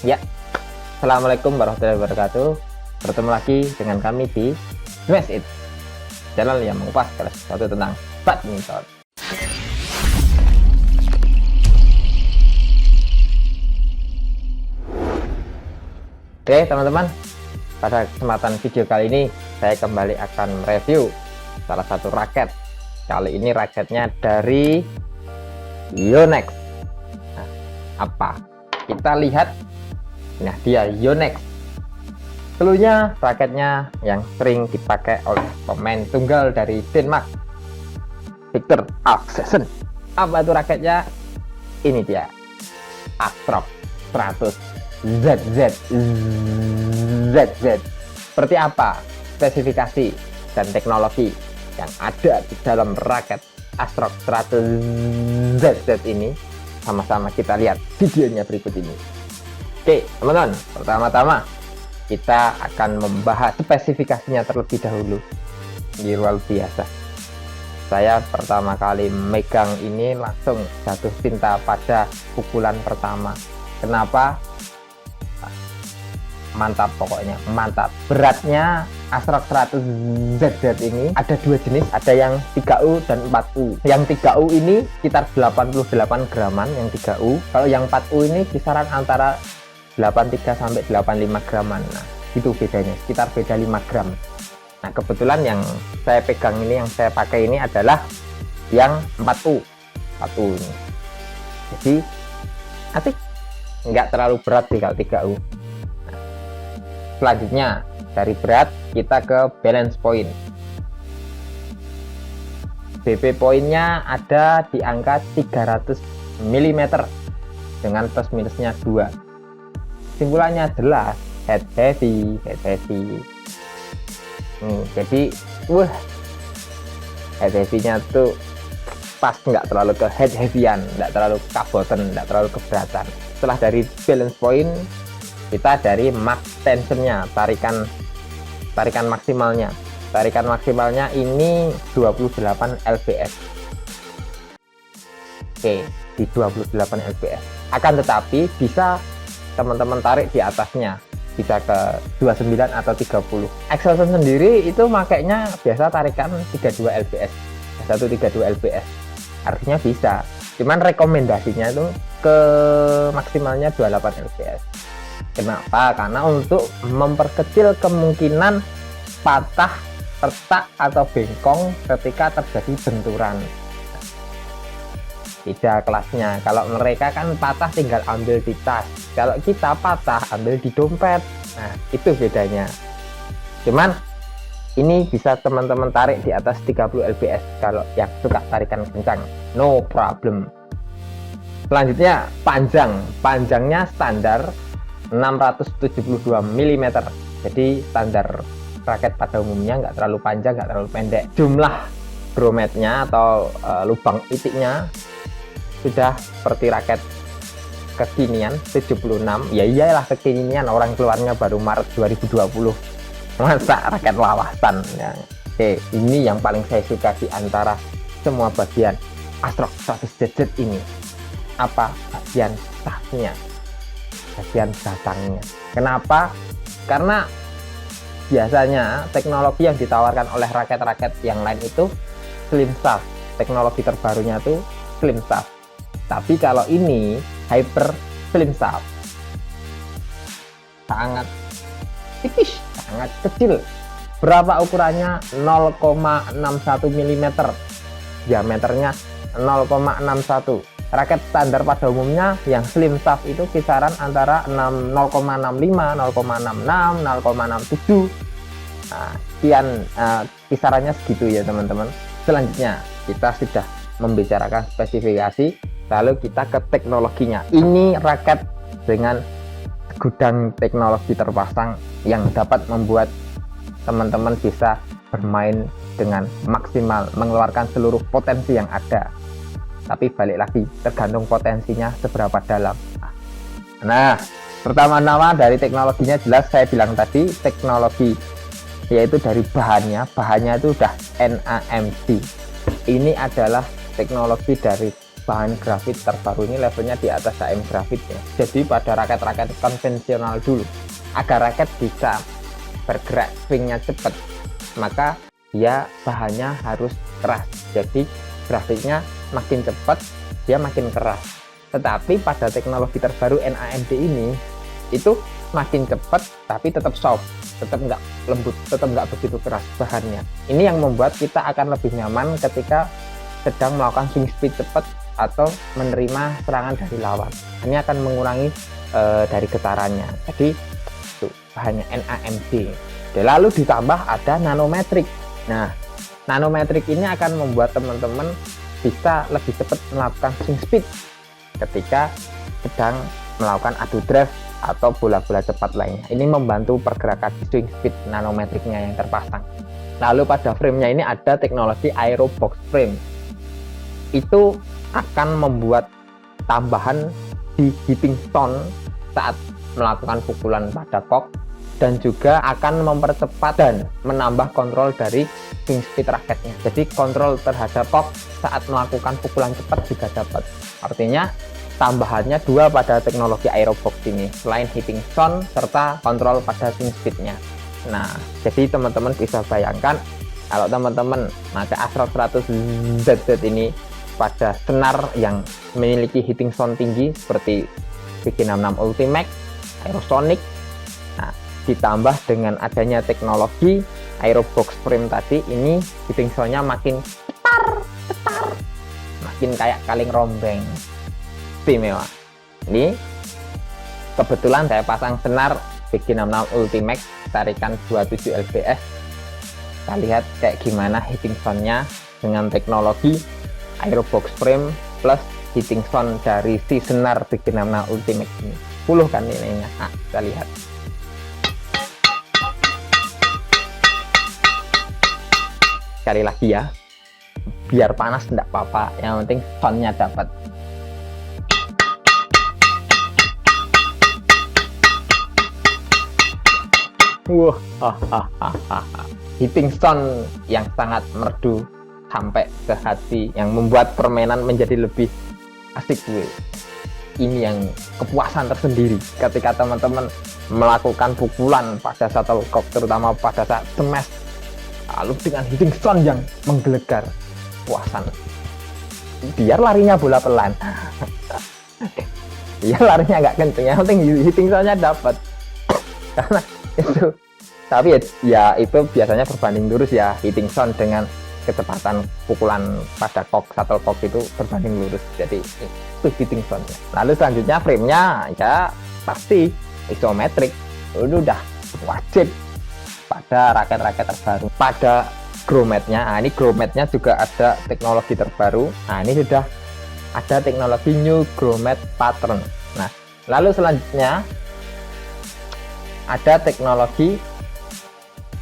Ya, assalamualaikum warahmatullahi wabarakatuh. Bertemu lagi dengan kami di Smash It, channel yang mengupas segala sesuatu tentang badminton. Oke teman-teman, pada kesempatan video kali ini saya kembali akan mereview salah satu raket. Kali ini raketnya dari Yonex. Nah, apa? Kita lihat. Nah, dia Yonex. Dulunya raketnya yang sering dipakai oleh pemain tunggal dari Denmark, Victor Axelsen. Apa itu raketnya? Ini dia, Astrox 100 ZZ. Seperti apa spesifikasi dan teknologi yang ada di dalam raket Astrox 100 ZZ ini? Sama-sama kita lihat videonya berikut ini. Oke teman-teman, pertama-tama kita akan membahas spesifikasinya terlebih dahulu. Ini luar biasa. Saya pertama kali megang ini langsung jatuh cinta pada pukulan pertama. Kenapa? Mantap, pokoknya mantap. Beratnya Astrox 100 ZZ ini ada dua jenis, ada yang 3U dan 4U. Yang 3U ini sekitar 88 graman yang 3U. Kalau yang 4U ini kisaran antara 83 sampai 85 graman. Nah, itu bedanya, sekitar beda 5 gram. Nah, kebetulan yang saya pegang ini, yang saya pakai ini adalah yang 4U. 4U ini. Jadi asik, nggak terlalu berat sih kalau 3U. Nah, selanjutnya dari berat kita ke balance point. BP poinnya ada di angka 300 mm dengan plus minusnya 2. Simpulannya jelas, head heavy. Jadi head heavy-nya tuh pas, nggak terlalu ke head heavy-an, nggak terlalu kaboten, nggak terlalu keberatan. Setelah dari balance point, kita dari max tensionnya, tarikan maksimalnya. Tarikan maksimalnya ini 28 lbs. Oke, di 28 lbs. Akan tetapi bisa teman-teman tarik di atasnya, bisa ke 29 atau 30. Axelsen sendiri itu makainya biasa tarikan 32 lbs, 132 lbs. Artinya bisa, cuman rekomendasinya itu ke maksimalnya 28 lbs. Kenapa? Karena untuk memperkecil kemungkinan patah, retak atau bengkong ketika terjadi benturan. Beda kelasnya. Kalau mereka kan patah tinggal ambil di tas, kalau kita patah ambil di dompet. Nah, itu bedanya. Cuman ini bisa teman-teman tarik di atas 30 lbs kalau yang suka tarikan kencang, no problem. Selanjutnya panjangnya standar 672 mm. Jadi standar raket pada umumnya, nggak terlalu panjang, nggak terlalu pendek. Jumlah grommetnya atau lubang itiknya sudah seperti raket kekinian 76. Ya iyalah, kekinian, orang keluarnya baru Maret 2020, masa raket lawasan ya. Oke, ini yang paling saya suka di antara semua bagian Astrox 100 ZZ ini. Apa? Bagian tasnya, bagian batangnya. Kenapa? Karena biasanya teknologi yang ditawarkan oleh raket-raket yang lain itu slim shaft. Teknologi terbarunya itu slim shaft. Tapi kalau ini hyper slim shaft, sangat tipis, sangat kecil. Berapa ukurannya? 0,61 mm, diameternya 0,61. Raket standar pada umumnya yang slim shaft itu kisaran antara 0,65, 0,66, 0,67. Nah, sekian kisarannya segitu ya teman-teman. Selanjutnya kita sudah membicarakan spesifikasi, lalu kita ke teknologinya. Ini raket dengan gudang teknologi terpasang yang dapat membuat teman-teman bisa bermain dengan maksimal, mengeluarkan seluruh potensi yang ada. Tapi balik lagi, tergantung potensinya seberapa dalam. Nah, pertama-tama dari teknologinya jelas saya bilang tadi, teknologi yaitu dari bahannya itu udah NAMC. Ini adalah teknologi dari bahan grafit terbaru ini levelnya di atas AM grafit ya. Jadi pada raket-raket konvensional dulu, agar raket bisa bergerak swingnya cepat, maka dia bahannya harus keras. Jadi grafitnya makin cepat, dia makin keras. Tetapi pada teknologi terbaru NAMD ini, itu makin cepat tapi tetap soft, tetap nggak lembut, tetap nggak begitu keras bahannya. Ini yang membuat kita akan lebih nyaman ketika sedang melakukan swing speed cepat atau menerima serangan dari lawan. Ini akan mengurangi dari getarannya. Jadi itu bahannya NAMD. Lalu ditambah ada nanometrik. Nah, nanometrik ini akan membuat teman-teman bisa lebih cepat melakukan swing speed ketika sedang melakukan adu drive atau bola-bola cepat lainnya. Ini membantu pergerakan swing speed nanometriknya yang terpasang. Lalu pada framenya ini ada teknologi Aerobox frame. Itu akan membuat tambahan di hitting stone saat melakukan pukulan pada kok, dan juga akan mempercepat dan menambah kontrol dari swing speed raketnya. Jadi kontrol terhadap kok saat melakukan pukulan cepat juga dapat. Artinya tambahannya dua pada teknologi Aerobox ini, selain hitting stone serta kontrol pada swing speednya. Nah, jadi teman-teman bisa bayangkan kalau teman-teman pakai Astra 100ZZ ini pada senar yang memiliki hitting sound tinggi seperti VG66 Ultimax, Aerosonic. Nah, ditambah dengan adanya teknologi Aerobox frame tadi, ini hitting soundnya makin cetar, makin kayak kaleng rombeng. Istimewa. Ini kebetulan saya pasang senar VG66 Ultimax tarikan 27 lbs. Kita lihat kayak gimana hitting soundnya dengan teknologi Aerobox frame plus hitting sound dari si senar VG66 Ultimax ini. 10 kan nilainya. Nah, kita lihat. Sekali lagi ya, biar panas enggak apa-apa, yang penting soundnya dapat. Wah, hitting sound yang sangat merdu sampai ke hati, yang membuat permainan menjadi lebih asik. Ini yang kepuasan tersendiri ketika teman-teman melakukan pukulan pada shuttlecock, terutama pada saat smash, lalu dengan hitting sound yang menggelegar. Kepuasan. Biar larinya bola pelan, biar larinya nggak kenceng, yang penting hitting soundnya dapat. Karena itu, tapi ya itu biasanya berbanding lurus ya, hitting sound dengan kecepatan pukulan pada shuttlecock itu berbanding lurus. Jadi itu hitting soundnya. Lalu selanjutnya framenya ya pasti isometrik. Itu udah wajib pada raket-raket terbaru. Pada grommetnya, nah ini grommetnya juga ada teknologi terbaru. Nah ini sudah ada teknologi new grommet pattern. Nah lalu selanjutnya ada teknologi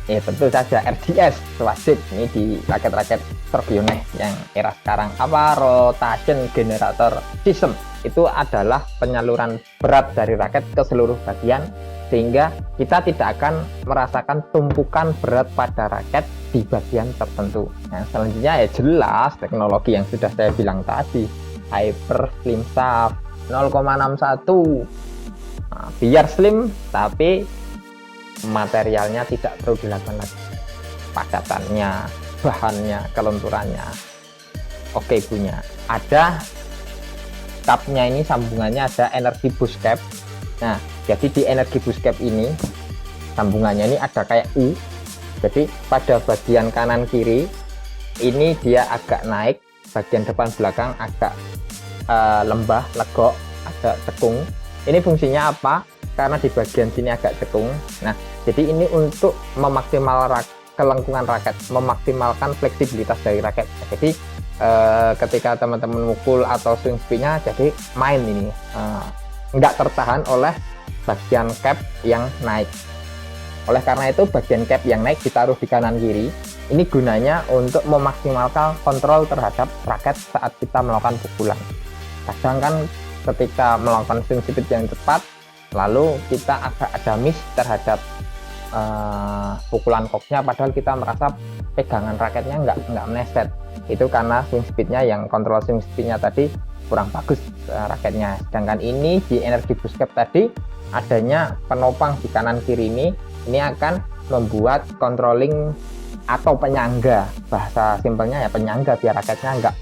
tentu saja RDS wajib ini di raket-raket Turbionex yang era sekarang. Apa rotation generator system itu adalah penyaluran berat dari raket ke seluruh bagian, sehingga kita tidak akan merasakan tumpukan berat pada raket di bagian tertentu. Nah, selanjutnya ya jelas teknologi yang sudah saya bilang tadi, Hyper Slim Shaft 0,61. Nah, biar slim tapi materialnya tidak perlu dilakukan lagi, padatannya, bahannya, kelenturannya oke punya. Ada capnya ini, sambungannya ada energi boost cap. Nah jadi di energi boost cap ini sambungannya ini ada kayak U, jadi pada bagian kanan kiri ini dia agak naik, bagian depan belakang agak lembah, legok, agak cekung. Ini fungsinya apa? Karena di bagian sini agak cekung. Nah, jadi ini untuk memaksimalkan kelengkungan raket, memaksimalkan fleksibilitas dari raket. Jadi ketika teman-teman mukul atau swing speednya jadi main ini, nggak tertahan oleh bagian cap yang naik. Oleh karena itu bagian cap yang naik ditaruh di kanan kiri. Ini gunanya untuk memaksimalkan kontrol terhadap raket saat kita melakukan pukulan. Kadang kan ketika melakukan swing speed yang cepat, lalu kita agak ada miss terhadap pukulan koknya, padahal kita merasa pegangan raketnya nggak meleset. Itu karena swing speednya, yang kontrol swing speednya tadi kurang bagus raketnya. Sedangkan ini di energi boost cap tadi adanya penopang di kanan kiri ini akan membuat controlling atau penyangga, bahasa simpelnya ya penyangga, biar raketnya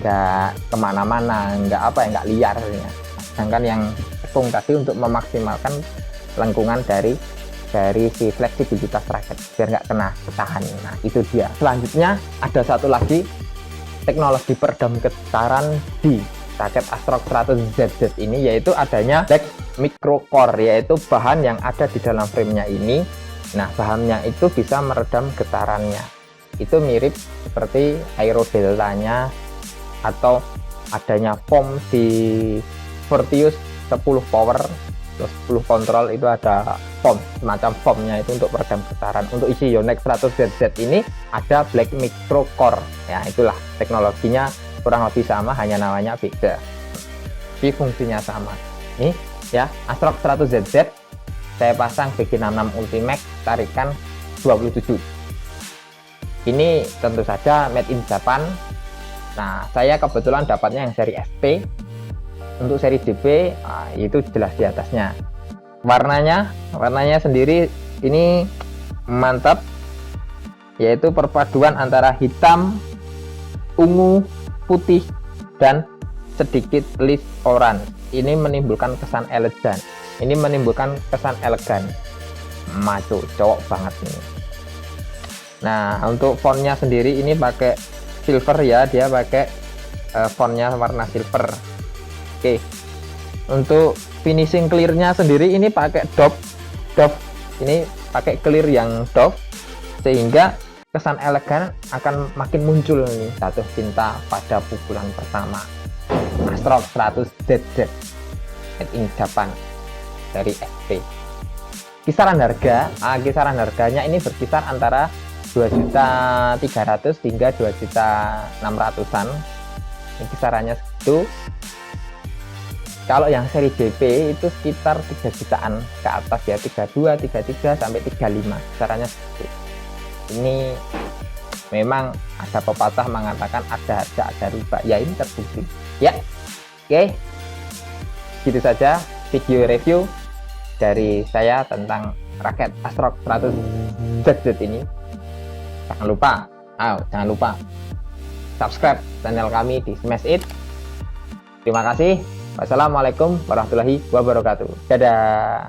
nggak kemana-mana, nggak liar. Sedangkan yang tepung tadi untuk memaksimalkan lengkungan dari si fleksibilitas raket biar nggak kena ketahan. Nah itu dia. Selanjutnya ada satu lagi teknologi peredam getaran di raket Astrox 100ZZ ini, yaitu adanya black microcore, yaitu bahan yang ada di dalam framenya ini. Nah bahannya itu bisa meredam getarannya, itu mirip seperti aerodeltanya atau adanya foam di Fortius 10 power 10 kontrol, itu ada foam, semacam foamnya itu untuk peredam getaran. Untuk isi Yonex 100ZZ ini ada black microcore, ya itulah teknologinya kurang lebih sama, hanya namanya beda, tapi fungsinya sama. Ini ya Astrox 100ZZ saya pasang BG66 Ultimax tarikan 27. Ini tentu saja made in Japan. Nah saya kebetulan dapatnya yang seri SP. Untuk seri DB itu jelas di atasnya. Warnanya sendiri ini mantap, yaitu perpaduan antara hitam, ungu, putih, dan sedikit list orange. Ini menimbulkan kesan elegan. Ini menimbulkan kesan elegan, maco, cowok banget ini. Nah untuk fontnya sendiri ini pakai silver ya, dia pakai fontnya warna silver. Oke, untuk finishing clearnya sendiri ini pakai doff, ini pakai clear yang doff, sehingga kesan elegan akan makin muncul nih. Jatuh cinta pada pukulan pertama. Astrox 100ZZ made in Japan dari SP. Kisaran harganya ini berkisar antara 2.300.000 hingga 2.600.000-an. Ini kisarannya segitu. Kalau yang seri DP itu sekitar 3 jutaan ke atas ya, 32, 33 sampai 35 kisarannya segitu. Ini memang ada pepatah mengatakan ada harga ada riba, ya ini terbukti ya. Oke, gitu saja video review dari saya tentang raket Astrox 100ZZ ini. Jangan lupa subscribe channel kami di Smash It. Terima kasih. Wassalamualaikum warahmatullahi wabarakatuh. Dadah.